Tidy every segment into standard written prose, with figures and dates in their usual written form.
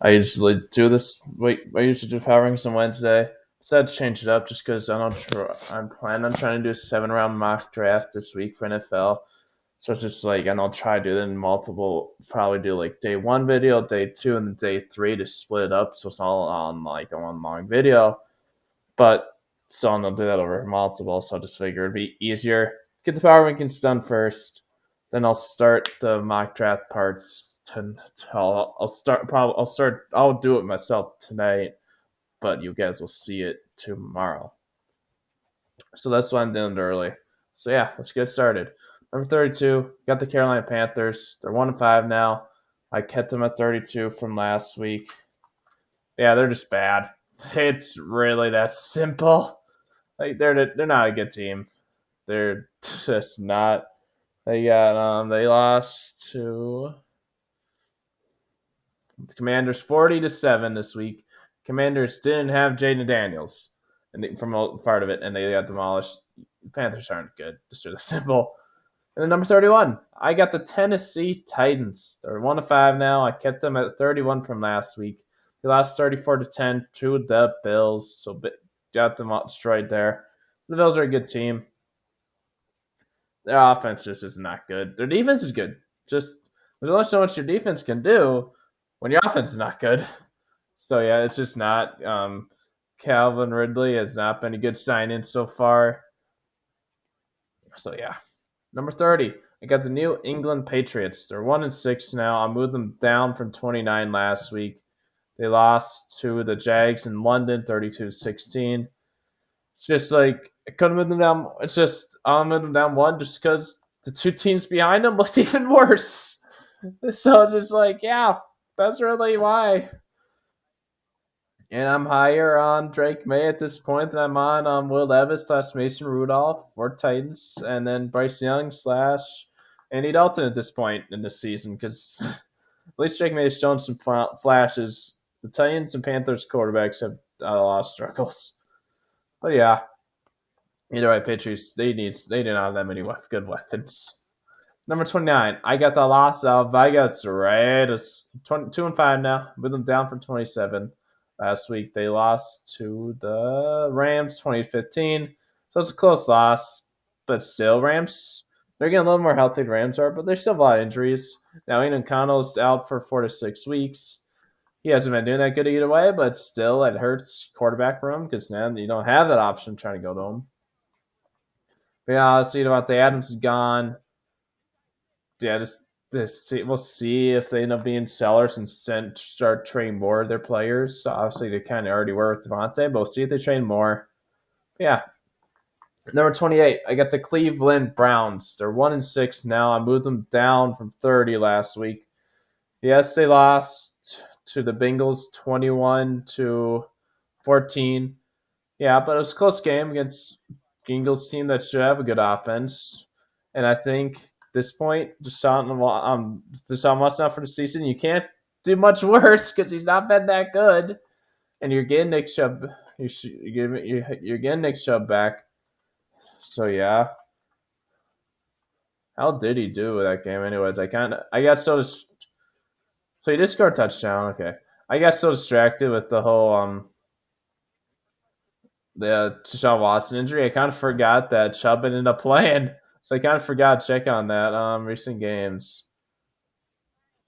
I usually do this. Wait, I usually do power rankings on Wednesday. Decided to change it up just because I'm planning on trying to do a 7 round mock draft this week for NFL. So it's just like, and I'll try to do it in multiple. Probably do like day one video, day two, and then day three to split it up, so it's all on like a one long video. But so I'll do that over multiple. So I just figure it'd be easier. Get the power rankings done first, then I'll start the mock draft parts. I'll start. Probably I'll start. I'll do it myself tonight, but you guys will see it tomorrow. So that's why I'm doing it early. So yeah, let's get started. Number 32, got the Carolina Panthers. They're 1-5 now. I kept them at 32 from last week. Yeah, they're just bad. It's really that simple. Like they're not a good team. They're just not. They lost to the Commanders 40-7 this week. Commanders didn't have Jaden Daniels, and from part of it, and they got demolished. Panthers aren't good. Just really simple. And then number 31, I got the Tennessee Titans. They're 1-5 now. I kept them at 31 from last week. They lost 34-10 to the Bills, so got them destroyed there. The Bills are a good team. Their offense just is not good. Their defense is good. Just there's only so much your defense can do when your offense is not good. So yeah, it's just not. Calvin Ridley has not been a good sign-in so far. So yeah, number 30, I got the New England Patriots. They're 1-6 now. I moved them down from 29 last week. They lost to the Jags in London, 32-16. It's just like I couldn't move them down. It's just I'll move them down one just because the two teams behind them looked even worse. So it's just like, yeah, that's really why. And I'm higher on Drake May at this point than I'm on Will Levis / Mason Rudolph for Titans, and then Bryce Young / Andy Dalton at this point in the season because at least Drake May has shown some flashes. The Titans and Panthers quarterbacks have a lot of struggles. But yeah, either way, Patriots they do not have that many good weapons. Number 29, I got the Las Vegas Raiders. 2-5 now. With them down from 27 last week. They lost to the Rams 2015. So it's a close loss. But still, Rams, they're getting a little more healthy than Rams are, but there's still a lot of injuries. Now, Ian Connell's out for 4 to 6 weeks. He hasn't been doing that good either way, but still, it hurts quarterback room because now you don't have that option trying to go to him. But yeah, see about the Adams is gone. Yeah, just see, we'll see if they end up being sellers and start trading more of their players. So obviously, they kind of already were with Devontae, but we'll see if they trade more. Yeah. Number 28, I got the Cleveland Browns. They're 1-6 now. I moved them down from 30 last week. Yes, they lost to the Bengals 21-14. Yeah, but it was a close game against Bengals team that should have a good offense. And I think at this point, Deshaun Watson out for the season, you can't do much worse because he's not been that good. And you're getting Nick Chubb. You're getting Nick Chubb back. So yeah, how did he do with that game? Anyways, I got so he did score a touchdown. Okay, I got so distracted with the whole the Deshaun Watson injury. I kind of forgot that Chubb ended up playing. So I kind of forgot to check on that. Recent games.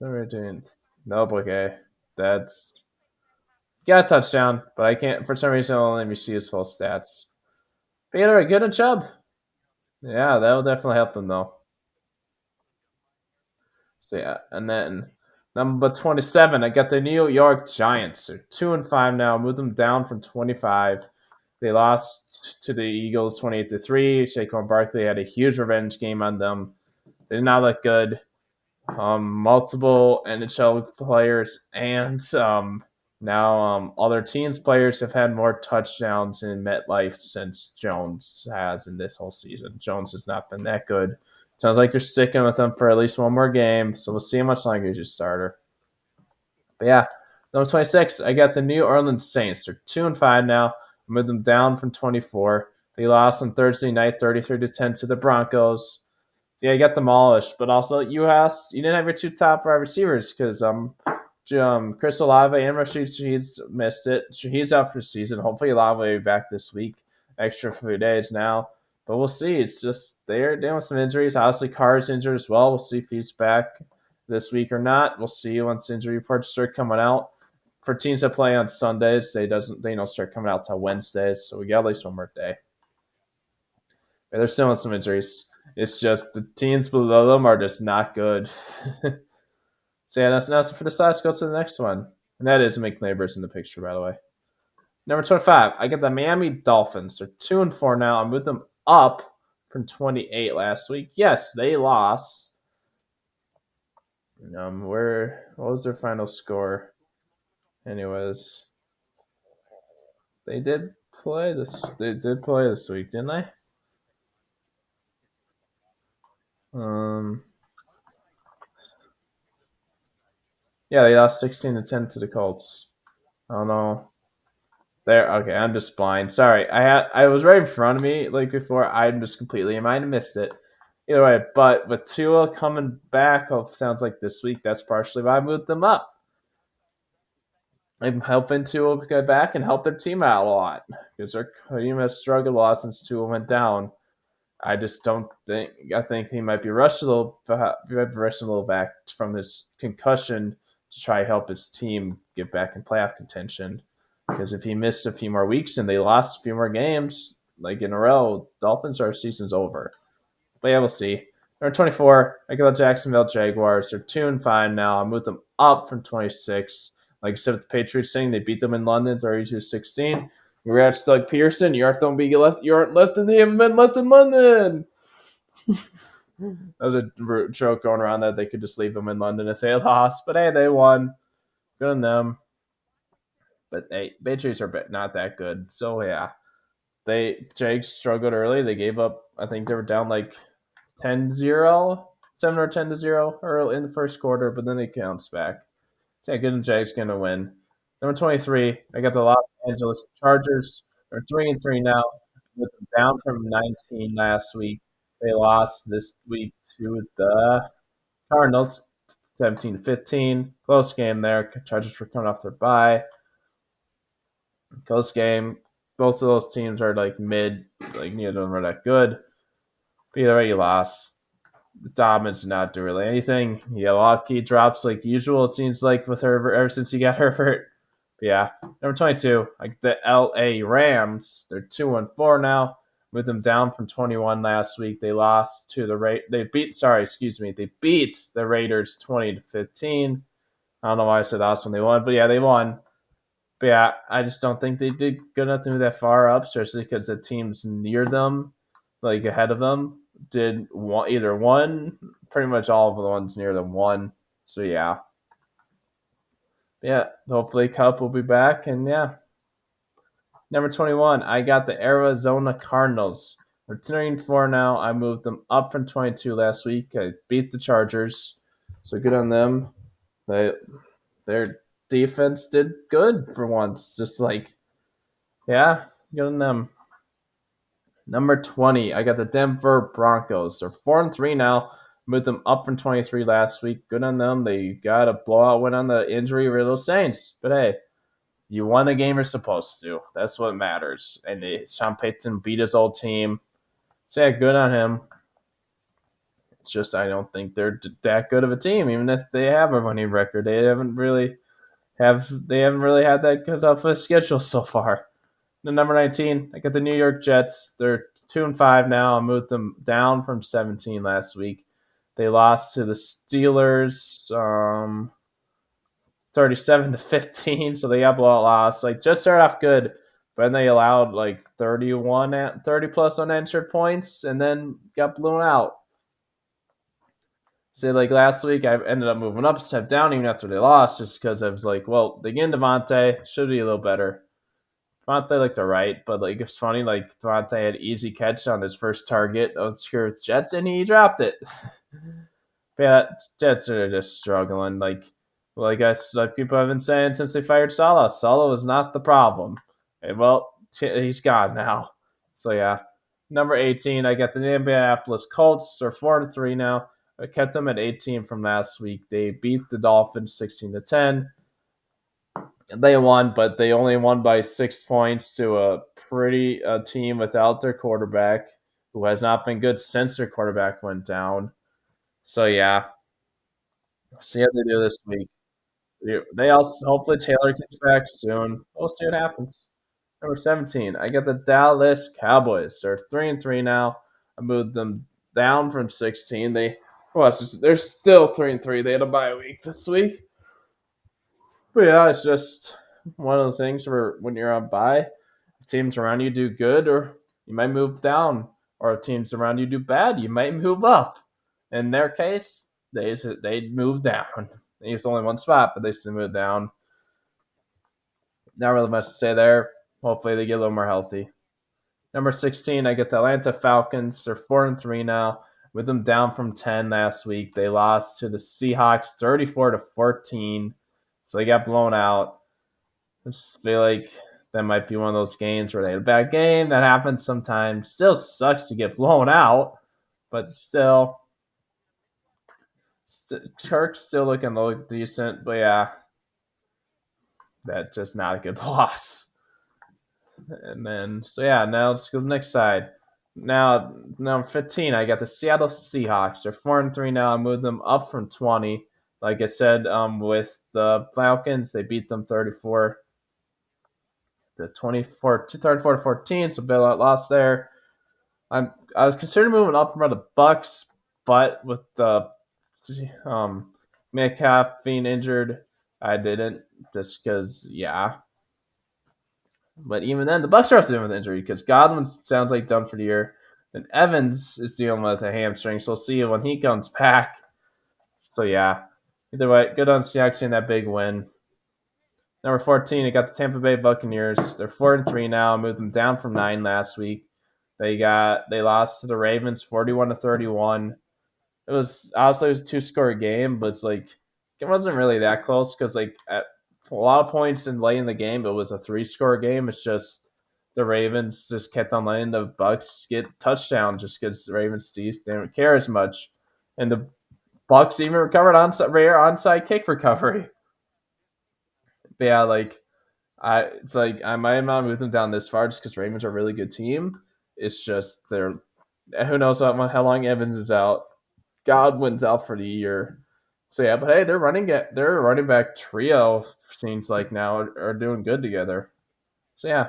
Nope. Okay, that's got a touchdown, but I can't for some reason. I'll let me see his full stats. But anyway, good on Chubb. Yeah, that will definitely help them though. So yeah, and then number 27, I got the New York Giants. They're 2-5 now. Moved them down from 25. They lost to the Eagles 28-3. Saquon Barkley had a huge revenge game on them. They did not look good. Multiple NHL players and now other teams' players have had more touchdowns in MetLife since Jones has in this whole season. Jones has not been that good. Sounds like you're sticking with him for at least one more game, so we'll see how much longer he's your starter. But yeah, number 26, I got the New Orleans Saints. They're 2-5 now. I moved them down from 24. They lost on Thursday night, 33-10 to the Broncos. Yeah, you got demolished, but also you didn't have your two top wide receivers because Chris Olave and Rashid Shaheed's missed it. Shaheed's out for the season. Hopefully Olave will be back this week. Extra few days now. But we'll see. It's just they're dealing with some injuries. Obviously, Carr's injured as well. We'll see if he's back this week or not. We'll see once injury reports start coming out. For teams that play on Sundays, they don't start coming out till Wednesdays. So we got at least one more day. But they're still on some injuries. It's just the teams below them are just not good. So yeah, that's for the side. Let's go to the next one. And that is Mike Neighbors in the picture, by the way. Number 25, I get the Miami Dolphins. They're 2-4 now. I moved them up from 28 last week. Yes, they lost. What was their final score? Anyways, they did play this. They did play this week, didn't they? Yeah, they lost 16-10 to the Colts. I don't know. There, okay, I'm just blind. Sorry, I was right in front of me like before. I'm just completely. I might have missed it. Either way, but with Tua coming back, sounds like this week. That's partially why I moved them up. I'm helping Tua get back and help their team out a lot because their team has struggled a lot since Tua went down. I just don't think. I think he might be rushed a little back from his concussion to try to help his team get back in playoff contention. Because if he missed a few more weeks and they lost a few more games like in a row, Dolphins, our season's over. But yeah, we'll see. Number 24, I got the Jacksonville Jaguars. They're 2-5 now. I moved them up from 26. Like I said with the Patriots thing, they beat them in London 32-16. Congrats, Doug Pearson. You aren't left in. They haven't been left in London. That was a joke going around that they could just leave them in London if they lost. But hey, they won. Good on them. But hey, Patriots are not that good. So yeah, Jags struggled early. They gave up. I think they were down like 10-0, 7 or 10-0 early in the first quarter, but then they bounced back. Yeah, good. And Jags gonna win. Number 23, I got the Los Angeles Chargers. They're 3-3 now, with them down from 19 last week. They lost this week to the Cardinals, 17-15. Close game there. Chargers were coming off their bye. Close game. Both of those teams are like mid, like neither of them are that good. But either way, you lost. Dobbins did not do really anything. Yeah, a lot of key drops like usual, it seems like, with Herbert ever since he got Herbert. But yeah, number 22, like the LA Rams. They're 2-4 now. With them down from 21 last week. They lost to the They beat the Raiders 20-15. I don't know why I said that's when they won, but yeah, they won. But yeah, I just don't think they did good enough to move that far up, especially because the teams near them, like ahead of them, did either one. Pretty much all of the ones near them won. So yeah. Yeah, hopefully Cup will be back. And yeah. Number 21, I got the Arizona Cardinals. They're 3-4 now. I moved them up from 22 last week. I beat the Chargers. So good on them. Their defense did good for once. Just like, yeah, good on them. Number 20, I got the Denver Broncos. They're 4-3 now. Moved them up from 23 last week. Good on them. They got a blowout win on the injury Riddle Saints. But hey, you won the game you're supposed to. That's what matters. And Sean Payton beat his old team. So yeah, good on him. It's just I don't think they're that good of a team, even if they have a winning record. They haven't really had that good of a schedule so far. The number 19, I got the New York Jets. They're 2-5 now. I moved them down from 17 last week. They lost to the Steelers 37-15, so they got blowout loss. Like, just started off good, but then they allowed like 30 plus unanswered points and then got blown out. So like last week, I ended up moving up, step down even after they lost, just because I was like, well, they get Devontae, should be a little better. Devontae looked alright, but like it's funny, like Devontae had easy catch on his first target of with Jets, and he dropped it. Yeah, Jets are just struggling. Like people have been saying since they fired Saleh. Saleh was not the problem. And, well, he's gone now. So yeah, number 18, I got the Indianapolis Colts. They're 4-3 now. I kept them at 18 from last week. They beat the Dolphins 16-10. They won, but they only won by 6 points to a pretty team without their quarterback, who has not been good since their quarterback went down. So yeah, see how they do this week. They also hopefully Taylor gets back soon. We'll see what happens. Number 17, I got the Dallas Cowboys. They're 3-3 now. I moved them down from 16. They're still 3-3. They had a bye week this week. But yeah, it's just one of those things where when you're on bye, teams around you do good, or you might move down, or teams around you do bad, you might move up. In their case, they moved down. It's only one spot, but they still moved down. Not really much to say there. Hopefully, they get a little more healthy. Number 16, I get the Atlanta Falcons. They're 4-3 now. With them down from 10 last week, they lost to the Seahawks 34-14. So they got blown out. I just feel like that might be one of those games where they had a bad game. That happens sometimes. Still sucks to get blown out, but still, Kirk's still looking decent. But yeah, that's just not a good loss. And then, so yeah, now let's go to the next side. Now, number 15, I got the Seattle Seahawks. They're 4-3 now. I moved them up from 20. Like I said, with the Falcons, they beat them 34 to 14, so bailout loss there. I was considering moving up from the Bucks, but with the Metcalf being injured, I didn't just because But even then, the Bucks are also dealing with injury because Godwin sounds like done for the year. And Evans is dealing with a hamstring, so we'll see when he comes back. So yeah, either way, good on Seahawks in that big win. Number 14, I got the Tampa Bay Buccaneers. They're 4-3 now. I moved them down from 9 last week. They lost to the Ravens 41-31. It was obviously it was a 2-score game, but it's like it wasn't really that close because like at a lot of points in late in the game, it was a 3-score game. It's just the Ravens just kept on letting the Bucks get touchdowns just because the Ravens didn't care as much, and the Bucks even recovered on rare onside kick recovery. But yeah, like it's like I might not move them down this far just because Ravens are a really good team. It's just they're who knows how long Evans is out. Godwin's out for the year. So yeah, but hey, their running back trio seems like now are doing good together. So yeah,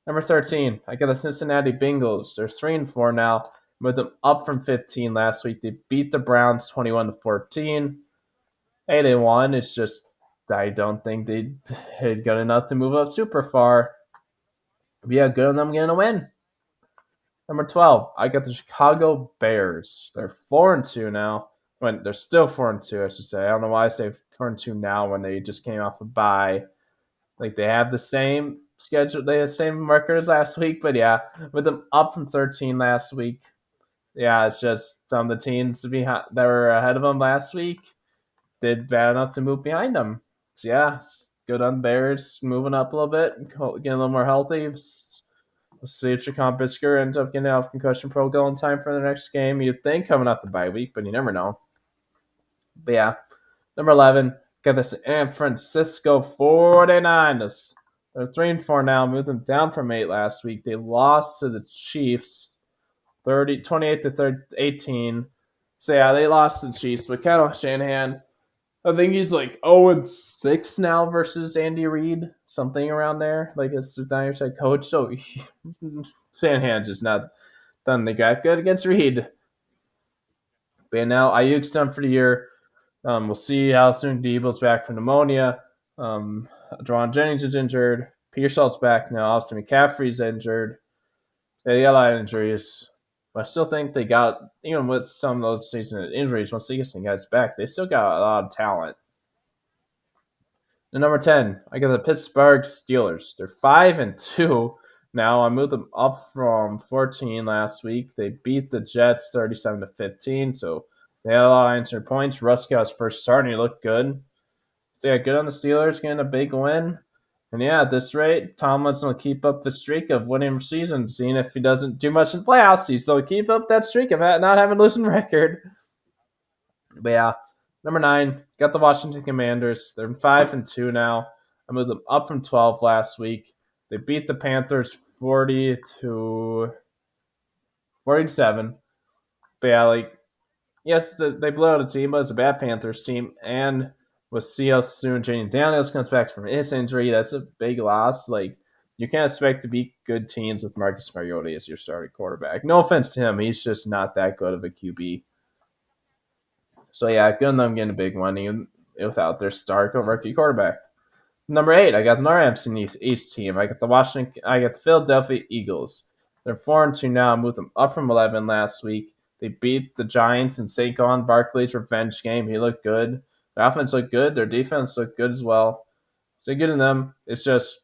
number 13, I got the Cincinnati Bengals. They're 3-4 now. With them up from 15 last week, they beat the Browns 21-14. Hey, they won. It's just I don't think they did good enough to move up super far. But yeah, good on them getting a win. Number 12, I got the Chicago Bears. They're 4-2 now. When they're still 4-2, I should say. I don't know why I say 4-2 now when they just came off a bye. Like they have the same schedule, they had the same record as last week, but yeah, with them up from 13 last week. Yeah, it's just some of the teams that were ahead of them last week did bad enough to move behind them. So yeah, good on Bears moving up a little bit, getting a little more healthy. We'll see if Jaquan Brisker ends up getting out of concussion protocol in time for the next game. You'd think coming off the bye week, but you never know. But yeah, number 11, got the San Francisco 49ers. They're 3-4 now, moved them down from 8 last week. They lost to the Chiefs 28-18. So yeah, they lost to the Chiefs, but Kyle Shanahan, I think he's like 0-6 now versus Andy Reid, something around there. Like it's the Niners head coach. So Shanahan's just not done the guy good against Reid. But now Ayuk's done for the year. We'll see how soon Debo's back from pneumonia. Jawan Jennings is injured. Pearsall's back now. Austin McCaffrey's injured. They got a lot of injuries. But I still think they got, even with some of those season injuries, once they get some guys back, they still got a lot of talent. The number 10, I got the Pittsburgh Steelers. They're 5-2 now. I moved them up from 14 last week. They beat the Jets 37-15, so they had a lot of answered points. Russ got his first start, and he looked good. So yeah, good on the Steelers, getting a big win. And yeah, at this rate, Tomlinson will keep up the streak of winning seasons, seeing if he doesn't do much in playoffs. He'll keep up that streak of not having a losing record. But yeah, number 9, got the Washington Commanders. They're 5-2 now. I moved them up from 12 last week. They beat the Panthers 40-47. But yeah, like, yes, they blew out a team, but it's a bad Panthers team. And we'll see how soon Jane Daniels comes back from his injury. That's a big loss. Like, you can't expect to beat good teams with Marcus Mariota as your starting quarterback. No offense to him, he's just not that good of a QB. So yeah, good on them getting a big one even without their star rookie quarterback. Number 8, I got the NFC East team. I got the Philadelphia Eagles. They're 4-2 now. I moved them up from 11 last week. They beat the Giants in Saquon Barkley's revenge game. He looked good. Their offense looked good. Their defense looked good as well. So good in them. It's just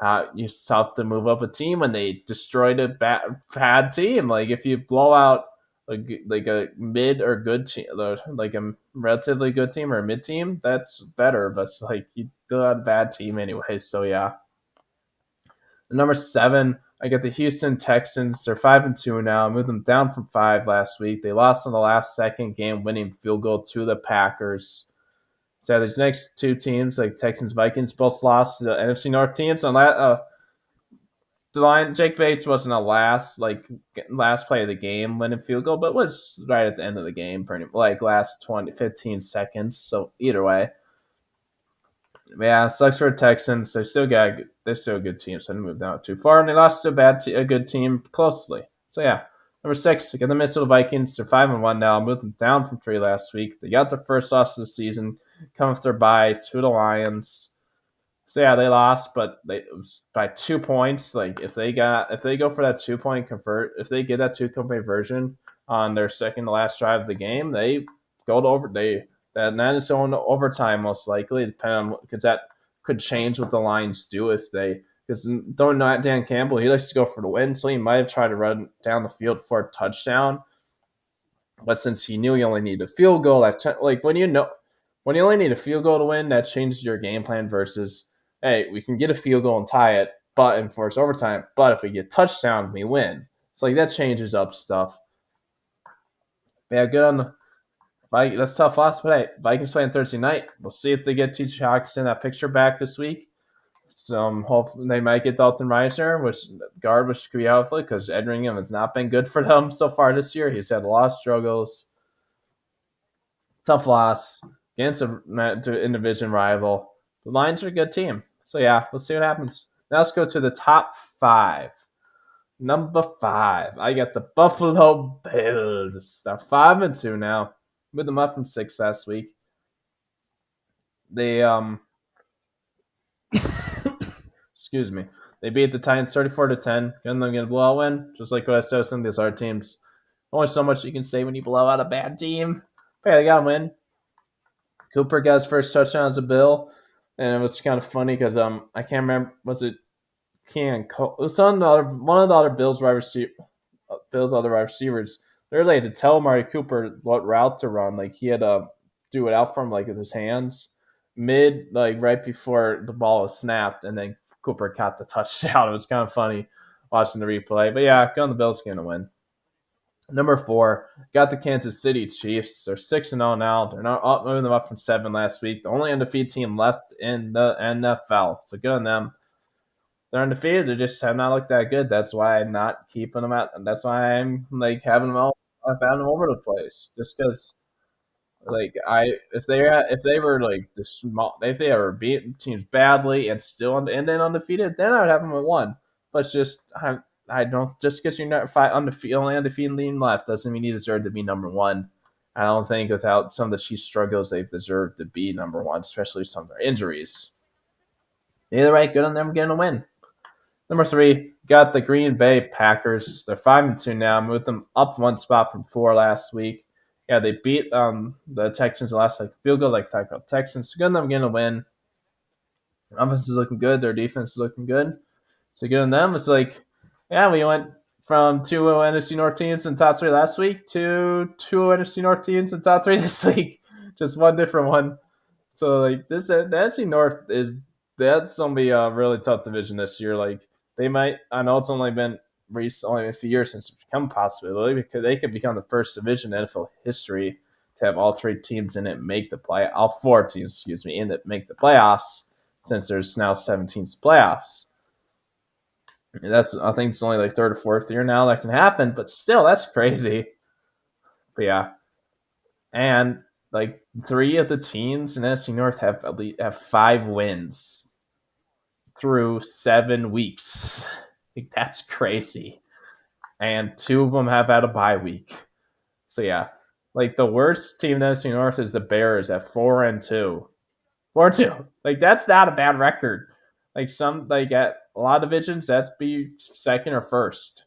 how you tough to move up a team when they destroyed a bad team. Like if you blow out like a mid or good team, like a relatively good team or a mid team, that's better. But it's like you still had a bad team anyway. So yeah, number 7, I get the Houston Texans. They're 5-2 now. I moved them down from 5 last week. They lost on the last second game, winning field goal to the Packers. So these next two teams, like Texans, Vikings, both lost to the NFC North teams. On the line, Jake Bates wasn't a last play of the game winning field goal, but was right at the end of the game, pretty like last 15 seconds. So either way, yeah, sucks for the Texans. They're still a good team, so they moved down too far, and they lost to a good team closely. So yeah, number 6, again the Minnesota Vikings. They're 5-1 now. I moved them down from 3 last week. They got their first loss of the season, coming with their bye to the Lions. So yeah, they lost, but it was by 2 points. Like if they go for that 2 point convert, if they get that 2 point conversion on their second to last drive of the game, they go to over. That is going to overtime most likely, depending on because that could change what the Lions do if they because don't know Dan Campbell, he likes to go for the win, so he might have tried to run down the field for a touchdown. But since he knew he only needed a field goal, like when you only need a field goal to win, that changes your game plan versus hey, we can get a field goal and tie it, but enforce overtime. But if we get touchdown, we win. So like that changes up stuff. But yeah, good on the Vikings. That's tough loss, but hey, Vikings playing Thursday night. We'll see if they get T.J. Hawkinson that picture back this week. So hopefully they might get Dalton Reisner, which could be helpful because Edringham has not been good for them so far this year. He's had a lot of struggles. Tough loss against a division rival. The Lions are a good team. So yeah, let's see what happens. Now let's go to the top 5. Number 5, I got the Buffalo Bills. They're 5-2 now. Moved them up from 6 last week. They excuse me. They beat the Titans 34-10. Them going to blow out win, just like what I said with some of these other teams. Only so much you can say when you blow out a bad team. But yeah, they got to win. Cooper got his first touchdown as a Bill, and it was kind of funny because I can't remember, was it Keon Cole? It was one of the other Bills other wide receivers. They're like to tell Amari Cooper what route to run. Like he had to do it out from like with his hands right before the ball was snapped, and then Cooper caught the touchdown. It was kind of funny watching the replay. But yeah, go on, the Bills going to win. Number 4, got the Kansas City Chiefs. They're 6-0 now. They're not moving them up from 7 last week. The only undefeated team left in the NFL. So good on them. They're undefeated. They just have not looked that good. That's why I'm not keeping them out. That's why I'm like having them all. I've had them over the place just because like if they were like the small if they ever beat teams badly and still and then undefeated, then I would have them at 1. But it's just I don't just because you're not only undefeated lean left doesn't mean you deserve to be number 1. I don't think without some of the Chiefs struggles they've deserved to be number 1, especially some of their injuries. Either way, good on them getting a win. Number 3, got the Green Bay Packers. They're 5-2 now. Moved them up 1 spot from 4 last week. Yeah, they beat the Texans last field goal, like talked about Texans. So good on them getting a win. Offense is looking good. Their defense is looking good. So good on them. It's like, yeah, we went from 2 NFC North teams in top 3 last week to 2 NFC North teams in top 3 this week. Just one different one. So like the NFC North that's gonna be a really tough division this year. Like they might, I know it's only been recently a few years since it's become a possibility because they could become the first division in NFL history to have all 3 teams in it make the play, all 4 teams, excuse me, in it make the playoffs, since there's now 7 teams playoffs. That's, I think it's only like 3rd or 4th year now that can happen, but still, that's crazy. But yeah, and like 3 of the teams in NFC North have at least have 5 wins through 7 weeks. Like, that's crazy. And 2 of them have had a bye week. So yeah, like the worst team in the NFC North is the Bears at 4-2. 4-2. Like, that's not a bad record. Like, some, like, at a lot of divisions, that's be 2nd or 1st.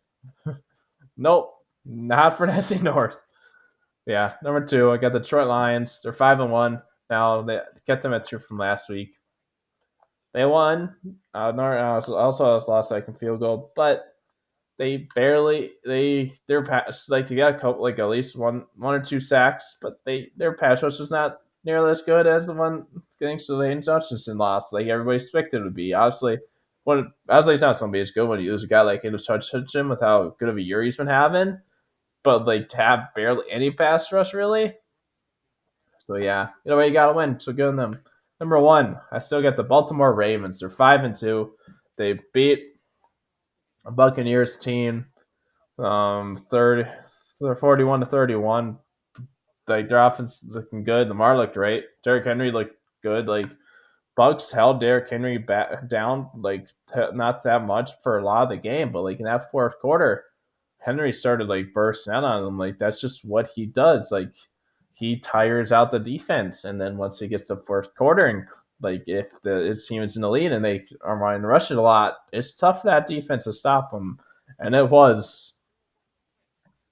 Nope, not for NFC North. Yeah, number 2, I got the Detroit Lions. They're 5-1 now. They kept them at 2 from last week. They won. Also lost second field goal, but they're like, they got a couple, like at least one or 2 sacks, but their pass rush was not nearly as good as the one thanks to Lane Hutchinson lost. Like everybody expected it would be. Obviously, it's not going to be as good when you lose a guy like Lane Hutchinson with how good of a year he's been having. But like to have barely any pass rush really. So yeah, either way you gotta win. So good on them. Number 1, I still got the Baltimore Ravens. They're 5-2. They beat a Buccaneers team. 41-31. Like, their offense looking good. Lamar looked great. Derrick Henry looked good. Like, Bucks held Derrick Henry back down, like, not that much for a lot of the game, but like in that 4th quarter, Henry started like bursting out on them. Like, that's just what he does. Like, he tires out the defense, and then once he gets to 4th quarter, and like if his team is in the lead and they are trying to rush it a lot, it's tough for that defense to stop them, and it was.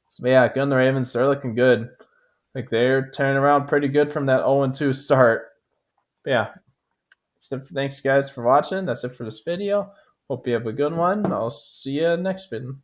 So yeah, good on the Ravens. They're looking good. Like, they're turning around pretty good from that 0-2 start. But yeah, thanks guys for watching. That's it for this video. Hope you have a good one. I'll see you next video.